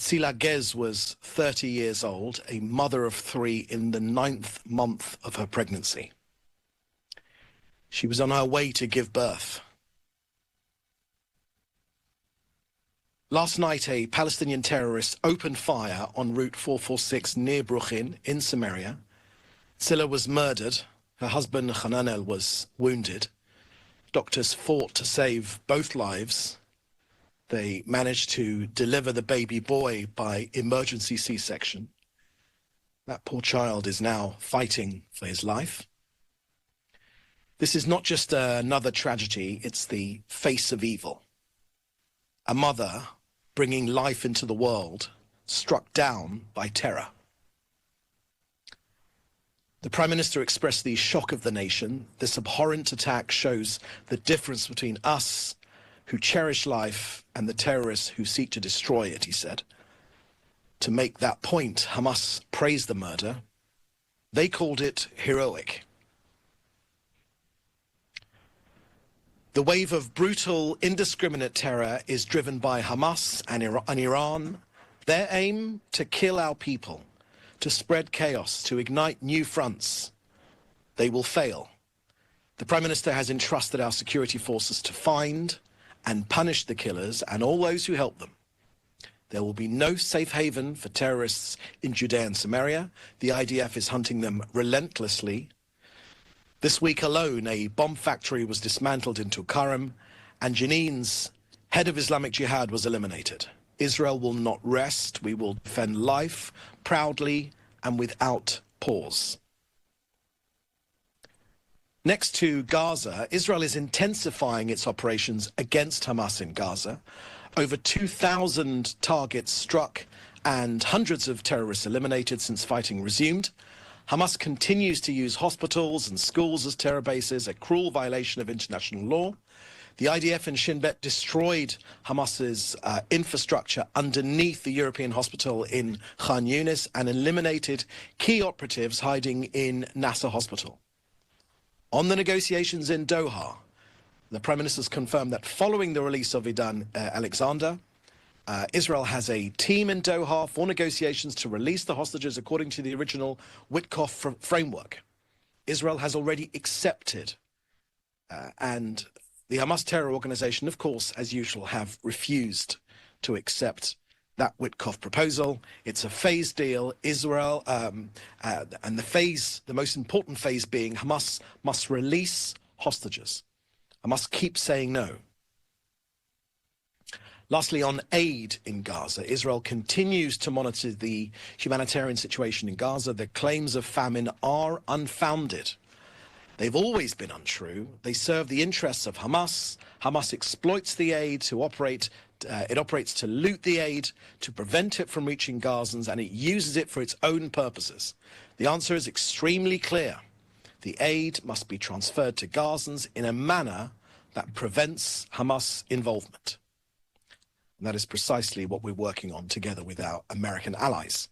Sila Gez was 30 years old, a mother of 3 in the 9th month of her pregnancy. She was on her way to give birth. Last night, a Palestinian terrorist opened fire on Route 446 near Bruchin in Samaria. Sila was murdered. Her husband, Hananel, was wounded. Doctors fought to save both lives. They managed to deliver the baby boy by emergency C-section. That poor child is now fighting for his life. This is not just another tragedy, it's the face of evil. A mother bringing life into the world, struck down by terror. The Prime Minister expressed the shock of the nation. This abhorrent attack shows the difference between us, who cherish life, and the terrorists who seek to destroy it, he said. To make that point, Hamas praised the murder. They called it heroic. The wave of brutal, indiscriminate terror is driven by Hamas and Iran. Their aim to kill our people, to spread chaos, to ignite new fronts. They will fail. The Prime Minister has entrusted our security forces to find and punish the killers and all those who help them. There will be no safe haven for terrorists in Judea and Samaria. The IDF is hunting them relentlessly. This week alone, a bomb factory was dismantled in Tulkarem, and Jenin's head of Islamic Jihad was eliminated. Israel will not rest. We will defend life proudly and without pause. Next to Gaza, Israel is intensifying its operations against Hamas in Gaza. Over 2,000 targets struck and hundreds of terrorists eliminated since fighting resumed. Hamas continues to use hospitals and schools as terror bases, a cruel violation of international law. The IDF and Shin Bet destroyed Hamas's infrastructure underneath the European hospital in Khan Yunis and eliminated key operatives hiding in Nasser Hospital. On the negotiations in Doha, the Prime Minister's confirmed that following the release of Idan Alexander, Israel has a team in Doha for negotiations to release the hostages according to the original Witkoff framework. Israel has already accepted, and the Hamas terror organization, of course, as usual, have refused to accept that Witkoff proposal. It's a phased deal. Israel, and the most important phase being Hamas must release hostages. Hamas keeps saying no. Lastly, on aid in Gaza, Israel continues to monitor the humanitarian situation in Gaza. The claims of famine are unfounded. They've always been untrue. They serve the interests of Hamas. Hamas exploits the aid to operate. It operates to loot the aid, to prevent it from reaching Gazans, and it uses it for its own purposes. The answer is extremely clear. The aid must be transferred to Gazans in a manner that prevents Hamas involvement. And that is precisely what we're working on together with our American allies.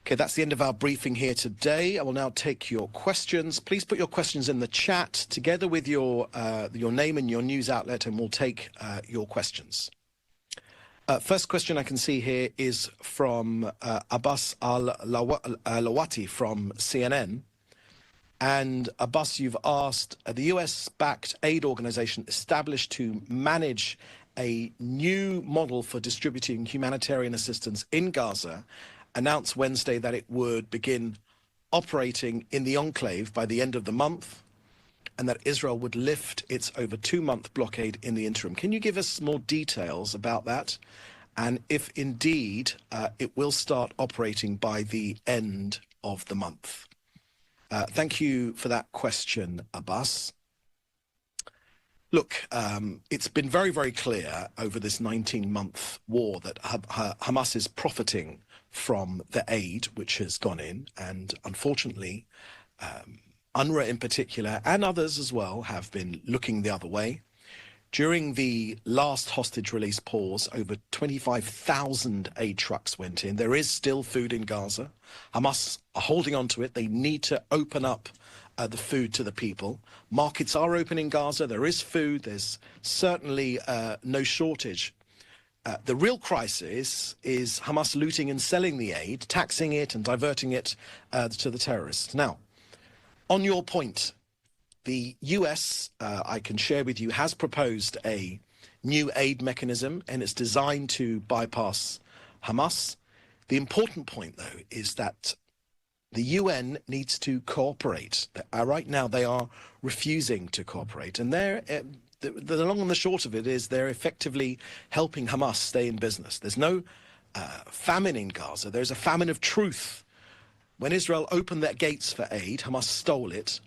Okay, that's the end of our briefing here today. I will now take your questions. Please put your questions in the chat together with your name and your news outlet, and we'll take your questions. First question I can see here is from Abbas Al-Lawati from CNN. And Abbas, you've asked, the US-backed aid organization established to manage a new model for distributing humanitarian assistance in Gaza announced Wednesday that it would begin operating in the enclave by the end of the month, and that Israel would lift its over 2-month blockade in the interim. Can you give us more details about that? And if indeed it will start operating by the end of the month? Thank you for that question, Abbas. Look, it's been very, very clear over this 19-month war that Hamas is profiting from the aid which has gone in, and unfortunately, UNRWA in particular, and others as well, have been looking the other way. During the last hostage release pause, over 25,000 aid trucks went in. There is still food in Gaza. Hamas are holding on to it. They need to open up the food to the people. Markets are open in Gaza. There is food. There's certainly no shortage The real crisis is Hamas looting and selling the aid, taxing it and diverting it to the terrorists. Now, on your point, the US, I can share with you, has proposed a new aid mechanism, and it's designed to bypass Hamas. The important point, though, is that the UN needs to cooperate. Right now, they are refusing to cooperate, and the long and the short of it is they're effectively helping Hamas stay in business. There's no famine in Gaza. There's a famine of truth. When Israel opened their gates for aid, Hamas stole it,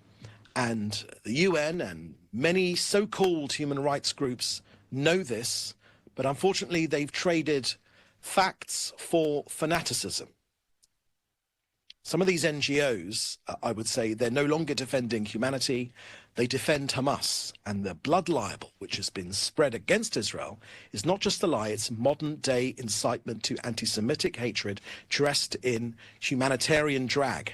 and the UN and many so-called human rights groups know this, but unfortunately they've traded facts for fanaticism. Some of these NGOs, I would say, they're no longer defending humanity. They defend Hamas. And the blood libel which has been spread against Israel is not just a lie, it's modern-day incitement to anti-Semitic hatred dressed in humanitarian drag.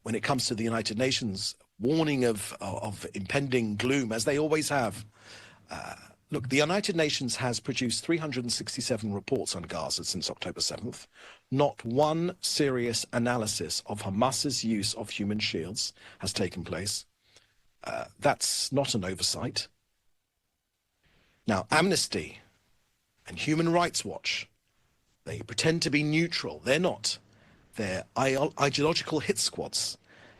When it comes to the United Nations, warning of impending gloom, as they always have. Look, the United Nations has produced 367 reports on Gaza since October 7th. Not one serious analysis of Hamas's use of human shields has taken place. That's not an oversight. Now, Amnesty and Human Rights Watch, they pretend to be neutral. They're not. They're ideological hit squads.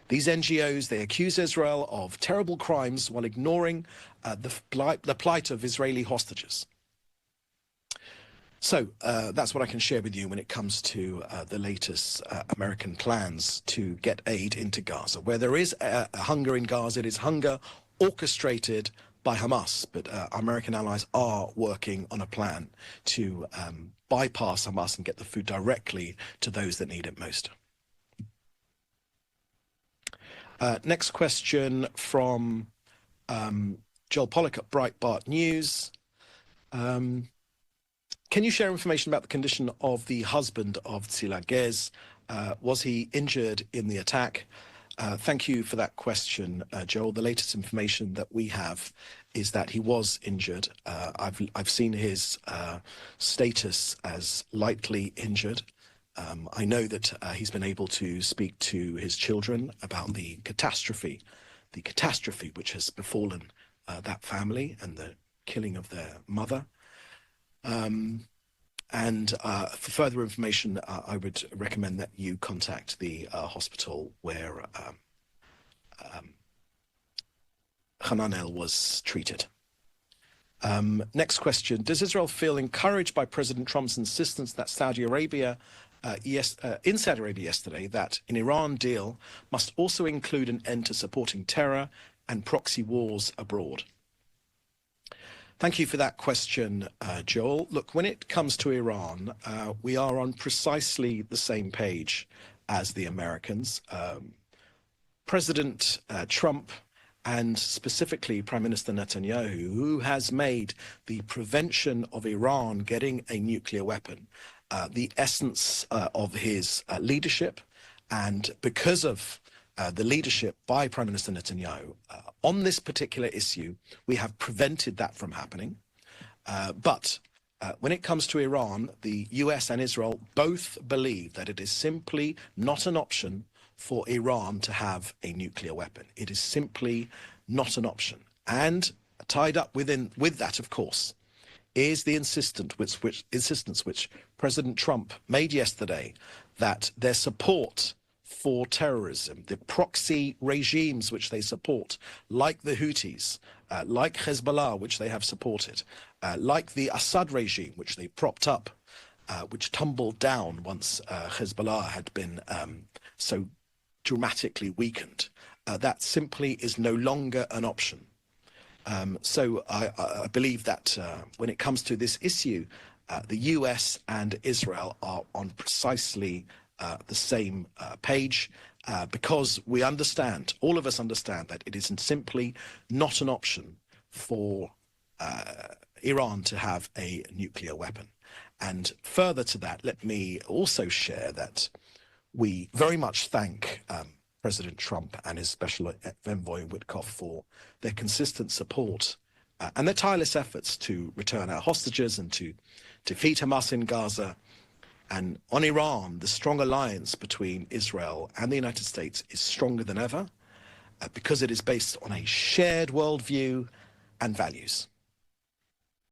These NGOs, they accuse Israel of terrible crimes while ignoring the plight of Israeli hostages. So that's what I can share with you when it comes to the latest American plans to get aid into Gaza. Where there is a hunger in Gaza, it is hunger orchestrated by Hamas, but American allies are working on a plan to bypass Hamas and get the food directly to those that need it most. Next question from Joel Pollack at Breitbart News. Can you share information about the condition of the husband of Tzila Gez? Was he injured in the attack? Thank you for that question, Joel. The latest information that we have is that he was injured. I've seen his status as lightly injured. I know that he's been able to speak to his children about the catastrophe which has befallen that family and the killing of their mother. For further information, I would recommend that you contact the hospital where Hananel was treated. Next question. Does Israel feel encouraged by President Trump's insistence that Saudi Arabia in Saudi Arabia yesterday that an Iran deal must also include an end to supporting terror and proxy wars abroad? Thank you for that question, Joel. Look, when it comes to Iran, we are on precisely the same page as the Americans. President Trump and specifically Prime Minister Netanyahu, who has made the prevention of Iran getting a nuclear weapon the essence of his leadership, and because of the leadership by Prime Minister Netanyahu on this particular issue, we have prevented that from happening. But when it comes to Iran, the US and Israel both believe that it is simply not an option for Iran to have a nuclear weapon. It is simply not an option. And tied up with that, of course, is the insistence which President Trump made yesterday that their support for terrorism, the proxy regimes which they support, like the Houthis, like Hezbollah, which they have supported, like the Assad regime, which they propped up, which tumbled down once Hezbollah had been so dramatically weakened, that simply is no longer an option. So I believe that when it comes to this issue, the US and Israel are on precisely the same page, because we understand, all of us understand, that it is simply not an option for Iran to have a nuclear weapon. And further to that, let me also share that we very much thank President Trump and his special envoy Witkoff for their consistent support and their tireless efforts to return our hostages and to defeat Hamas in Gaza. And on Iran, the strong alliance between Israel and the United States is stronger than ever because it is based on a shared worldview and values.